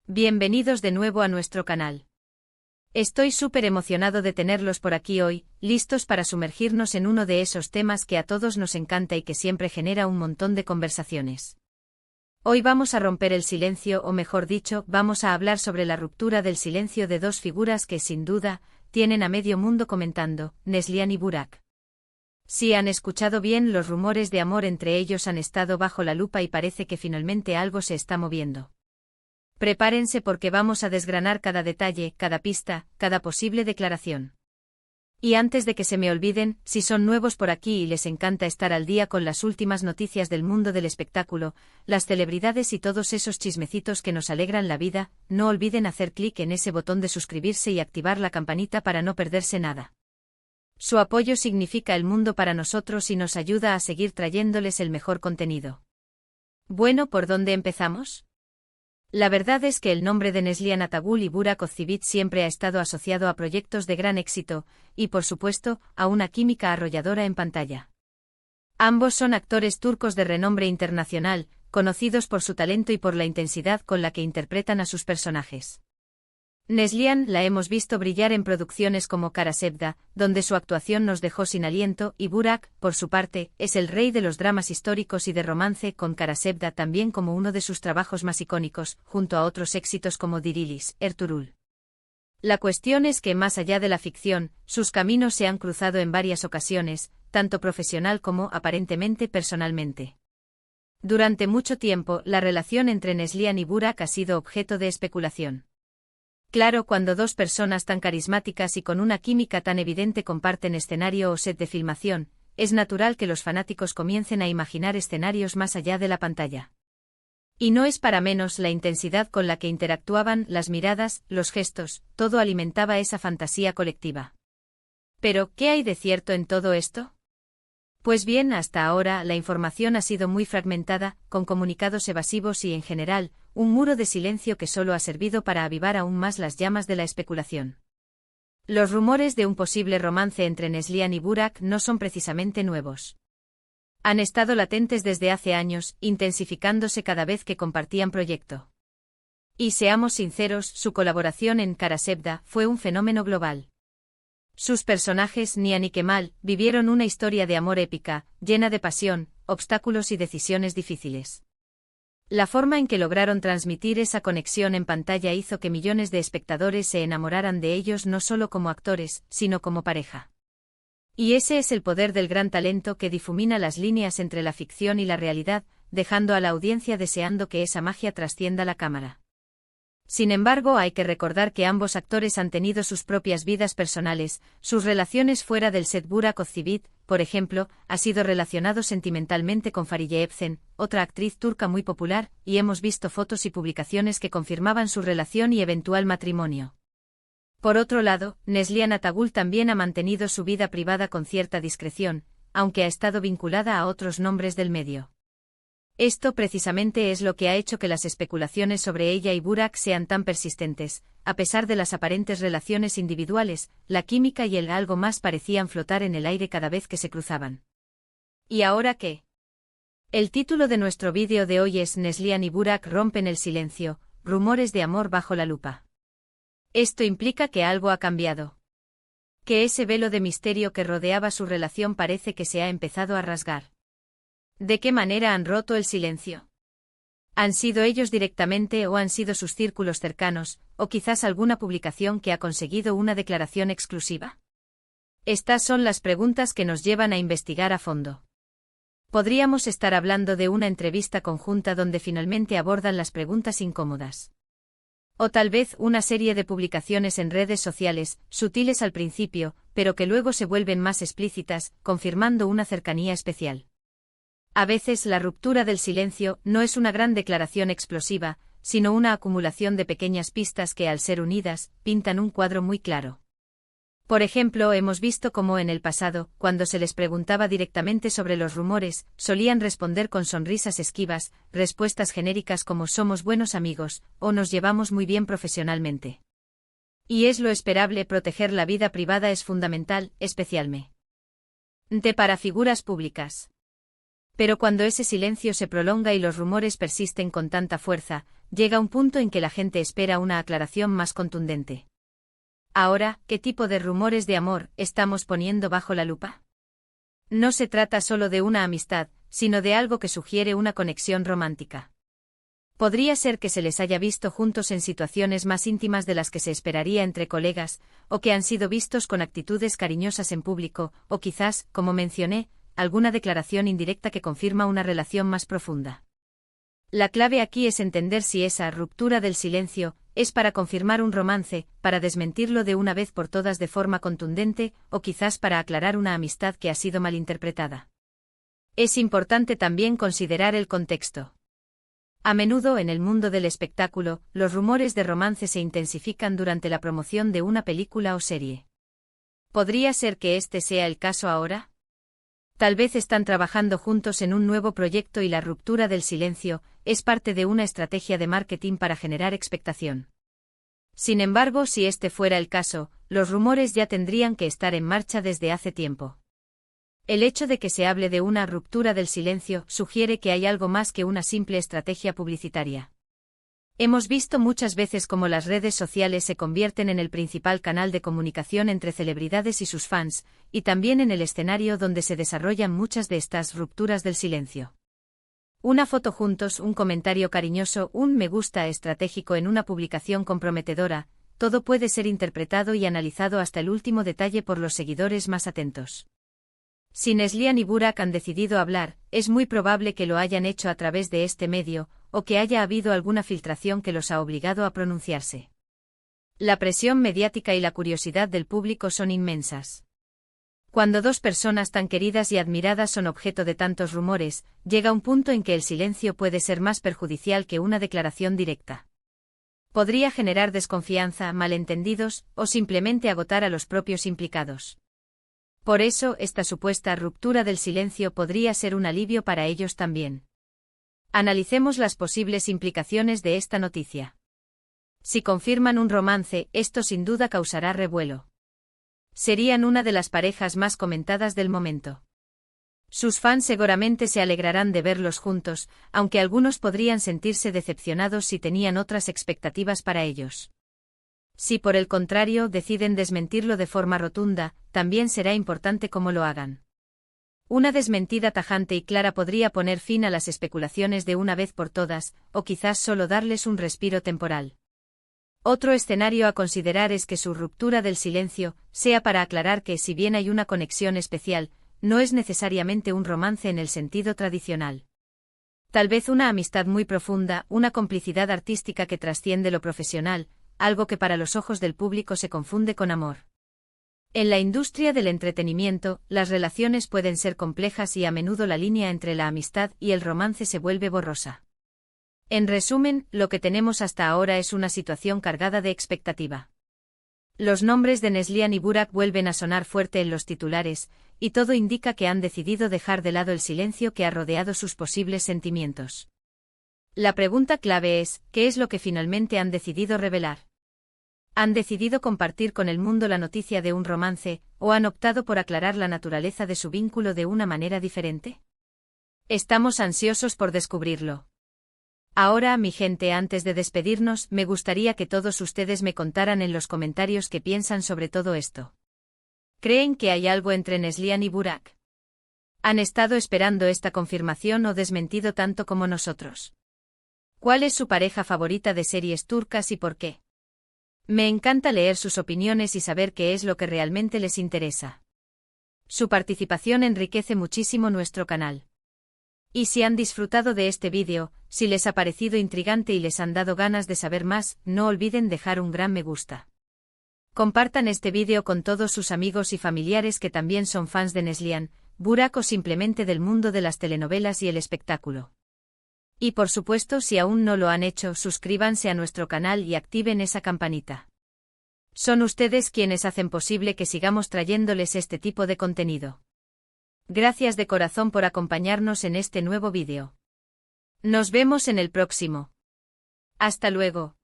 Bienvenidos de nuevo a nuestro canal. Estoy súper emocionado de tenerlos por aquí hoy, listos para sumergirnos en uno de esos temas que a todos nos encanta y que siempre genera un montón de conversaciones. Hoy vamos a romper el silencio, o mejor dicho, vamos a hablar sobre la ruptura del silencio de dos figuras que, sin duda, tienen a medio mundo comentando, Neslihan y Burak. Si han escuchado bien, los rumores de amor entre ellos han estado bajo la lupa y parece que finalmente algo se está moviendo. Prepárense porque vamos a desgranar cada detalle, cada pista, cada posible declaración. Y antes de que se me olviden, si son nuevos por aquí y les encanta estar al día con las últimas noticias del mundo del espectáculo, las celebridades y todos esos chismecitos que nos alegran la vida, no olviden hacer clic en ese botón de suscribirse y activar la campanita para no perderse nada. Su apoyo significa el mundo para nosotros y nos ayuda a seguir trayéndoles el mejor contenido. Bueno, ¿por dónde empezamos? La verdad es que el nombre de Neslihan Atagul y Burak Özçivit siempre ha estado asociado a proyectos de gran éxito, y por supuesto, a una química arrolladora en pantalla. Ambos son actores turcos de renombre internacional, conocidos por su talento y por la intensidad con la que interpretan a sus personajes. Neslihan la hemos visto brillar en producciones como Kara Sevda, donde su actuación nos dejó sin aliento, y Burak, por su parte, es el rey de los dramas históricos y de romance, con Kara Sevda también como uno de sus trabajos más icónicos, junto a otros éxitos como Dirilis, Ertuğrul. La cuestión es que, más allá de la ficción, sus caminos se han cruzado en varias ocasiones, tanto profesional como, aparentemente, personalmente. Durante mucho tiempo, la relación entre Neslihan y Burak ha sido objeto de especulación. Claro, cuando dos personas tan carismáticas y con una química tan evidente comparten escenario o set de filmación, es natural que los fanáticos comiencen a imaginar escenarios más allá de la pantalla. Y no es para menos la intensidad con la que interactuaban, las miradas, los gestos, todo alimentaba esa fantasía colectiva. Pero, ¿qué hay de cierto en todo esto? Pues bien, hasta ahora la información ha sido muy fragmentada, con comunicados evasivos y, en general, un muro de silencio que solo ha servido para avivar aún más las llamas de la especulación. Los rumores de un posible romance entre Neslihan y Burak no son precisamente nuevos. Han estado latentes desde hace años, intensificándose cada vez que compartían proyecto. Y seamos sinceros, su colaboración en Kara Sevda fue un fenómeno global. Sus personajes, Nihan y Kemal, vivieron una historia de amor épica, llena de pasión, obstáculos y decisiones difíciles. La forma en que lograron transmitir esa conexión en pantalla hizo que millones de espectadores se enamoraran de ellos no solo como actores, sino como pareja. Y ese es el poder del gran talento que difumina las líneas entre la ficción y la realidad, dejando a la audiencia deseando que esa magia trascienda la cámara. Sin embargo, hay que recordar que ambos actores han tenido sus propias vidas personales, sus relaciones fuera del set. Burak Özçivit, por ejemplo, ha sido relacionado sentimentalmente con Fariye Evcen, otra actriz turca muy popular, y hemos visto fotos y publicaciones que confirmaban su relación y eventual matrimonio. Por otro lado, Neslihan Atagul también ha mantenido su vida privada con cierta discreción, aunque ha estado vinculada a otros nombres del medio. Esto precisamente es lo que ha hecho que las especulaciones sobre ella y Burak sean tan persistentes. A pesar de las aparentes relaciones individuales, la química y el algo más parecían flotar en el aire cada vez que se cruzaban. ¿Y ahora qué? El título de nuestro vídeo de hoy es Neslihan y Burak rompen el silencio, rumores de amor bajo la lupa. Esto implica que algo ha cambiado. Que ese velo de misterio que rodeaba su relación parece que se ha empezado a rasgar. ¿De qué manera han roto el silencio? ¿Han sido ellos directamente o han sido sus círculos cercanos, o quizás alguna publicación que ha conseguido una declaración exclusiva? Estas son las preguntas que nos llevan a investigar a fondo. Podríamos estar hablando de una entrevista conjunta donde finalmente abordan las preguntas incómodas. O tal vez una serie de publicaciones en redes sociales, sutiles al principio, pero que luego se vuelven más explícitas, confirmando una cercanía especial. A veces la ruptura del silencio no es una gran declaración explosiva, sino una acumulación de pequeñas pistas que, al ser unidas, pintan un cuadro muy claro. Por ejemplo, hemos visto cómo en el pasado, cuando se les preguntaba directamente sobre los rumores, solían responder con sonrisas esquivas, respuestas genéricas como «somos buenos amigos» o «nos llevamos muy bien profesionalmente». Y es lo esperable, proteger la vida privada es fundamental, especialmente para figuras públicas. Pero cuando ese silencio se prolonga y los rumores persisten con tanta fuerza, llega un punto en que la gente espera una aclaración más contundente. Ahora, ¿qué tipo de rumores de amor estamos poniendo bajo la lupa? No se trata solo de una amistad, sino de algo que sugiere una conexión romántica. Podría ser que se les haya visto juntos en situaciones más íntimas de las que se esperaría entre colegas, o que han sido vistos con actitudes cariñosas en público, o quizás, como mencioné, alguna declaración indirecta que confirma una relación más profunda. La clave aquí es entender si esa ruptura del silencio es para confirmar un romance, para desmentirlo de una vez por todas de forma contundente, o quizás para aclarar una amistad que ha sido malinterpretada. Es importante también considerar el contexto. A menudo en el mundo del espectáculo, los rumores de romance se intensifican durante la promoción de una película o serie. ¿Podría ser que este sea el caso ahora? Tal vez están trabajando juntos en un nuevo proyecto y la ruptura del silencio es parte de una estrategia de marketing para generar expectación. Sin embargo, si este fuera el caso, los rumores ya tendrían que estar en marcha desde hace tiempo. El hecho de que se hable de una ruptura del silencio sugiere que hay algo más que una simple estrategia publicitaria. Hemos visto muchas veces cómo las redes sociales se convierten en el principal canal de comunicación entre celebridades y sus fans, y también en el escenario donde se desarrollan muchas de estas rupturas del silencio. Una foto juntos, un comentario cariñoso, un me gusta estratégico en una publicación comprometedora, todo puede ser interpretado y analizado hasta el último detalle por los seguidores más atentos. Si Neslihan y Burak han decidido hablar, es muy probable que lo hayan hecho a través de este medio, o que haya habido alguna filtración que los ha obligado a pronunciarse. La presión mediática y la curiosidad del público son inmensas. Cuando dos personas tan queridas y admiradas son objeto de tantos rumores, llega un punto en que el silencio puede ser más perjudicial que una declaración directa. Podría generar desconfianza, malentendidos, o simplemente agotar a los propios implicados. Por eso, esta supuesta ruptura del silencio podría ser un alivio para ellos también. Analicemos las posibles implicaciones de esta noticia. Si confirman un romance, esto sin duda causará revuelo. Serían una de las parejas más comentadas del momento. Sus fans seguramente se alegrarán de verlos juntos, aunque algunos podrían sentirse decepcionados si tenían otras expectativas para ellos. Si por el contrario deciden desmentirlo de forma rotunda, también será importante cómo lo hagan. Una desmentida tajante y clara podría poner fin a las especulaciones de una vez por todas, o quizás solo darles un respiro temporal. Otro escenario a considerar es que su ruptura del silencio sea para aclarar que, si bien hay una conexión especial, no es necesariamente un romance en el sentido tradicional. Tal vez una amistad muy profunda, una complicidad artística que trasciende lo profesional, algo que para los ojos del público se confunde con amor. En la industria del entretenimiento, las relaciones pueden ser complejas y a menudo la línea entre la amistad y el romance se vuelve borrosa. En resumen, lo que tenemos hasta ahora es una situación cargada de expectativa. Los nombres de Neslihan y Burak vuelven a sonar fuerte en los titulares, y todo indica que han decidido dejar de lado el silencio que ha rodeado sus posibles sentimientos. La pregunta clave es, ¿qué es lo que finalmente han decidido revelar? ¿Han decidido compartir con el mundo la noticia de un romance, o han optado por aclarar la naturaleza de su vínculo de una manera diferente? Estamos ansiosos por descubrirlo. Ahora, mi gente, antes de despedirnos, me gustaría que todos ustedes me contaran en los comentarios qué piensan sobre todo esto. ¿Creen que hay algo entre Neslihan y Burak? ¿Han estado esperando esta confirmación o desmentido tanto como nosotros? ¿Cuál es su pareja favorita de series turcas y por qué? Me encanta leer sus opiniones y saber qué es lo que realmente les interesa. Su participación enriquece muchísimo nuestro canal. Y si han disfrutado de este vídeo, si les ha parecido intrigante y les han dado ganas de saber más, no olviden dejar un gran me gusta. Compartan este vídeo con todos sus amigos y familiares que también son fans de Neslihan, Burak o simplemente del mundo de las telenovelas y el espectáculo. Y por supuesto, si aún no lo han hecho, suscríbanse a nuestro canal y activen esa campanita. Son ustedes quienes hacen posible que sigamos trayéndoles este tipo de contenido. Gracias de corazón por acompañarnos en este nuevo vídeo. Nos vemos en el próximo. Hasta luego.